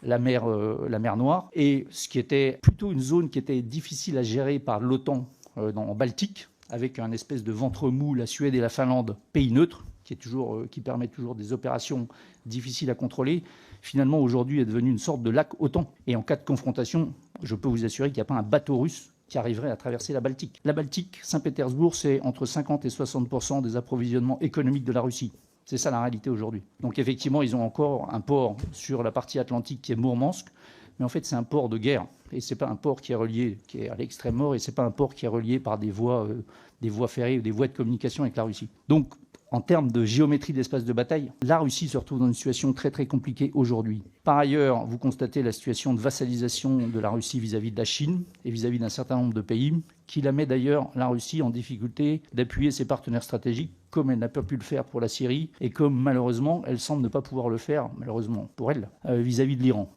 la mer Noire, et ce qui était plutôt une zone qui était difficile à gérer par l'OTAN en Baltique, avec un espèce de ventre mou, la Suède et la Finlande, pays neutres, qui permet toujours des opérations difficiles à contrôler, finalement aujourd'hui est devenu une sorte de lac OTAN. Et en cas de confrontation, je peux vous assurer qu'il n'y a pas un bateau russe qui arriverait à traverser la Baltique. La Baltique, Saint-Pétersbourg, c'est entre 50 et 60% des approvisionnements économiques de la Russie. C'est ça la réalité aujourd'hui. Donc effectivement, ils ont encore un port sur la partie atlantique qui est Mourmansk, mais en fait c'est un port de guerre. Et c'est pas un port qui est à l'extrême nord, et c'est pas un port qui est relié par des voies ferrées ou des voies de communication avec la Russie. Donc en termes de géométrie de l'espace de bataille, la Russie se retrouve dans une situation très très compliquée aujourd'hui. Par ailleurs, vous constatez la situation de vassalisation de la Russie vis-à-vis de la Chine et vis-à-vis d'un certain nombre de pays, qui la met d'ailleurs, la Russie, en difficulté d'appuyer ses partenaires stratégiques, comme elle n'a pas pu le faire pour la Syrie, et comme malheureusement, elle semble ne pas pouvoir le faire, malheureusement pour elle, vis-à-vis de l'Iran.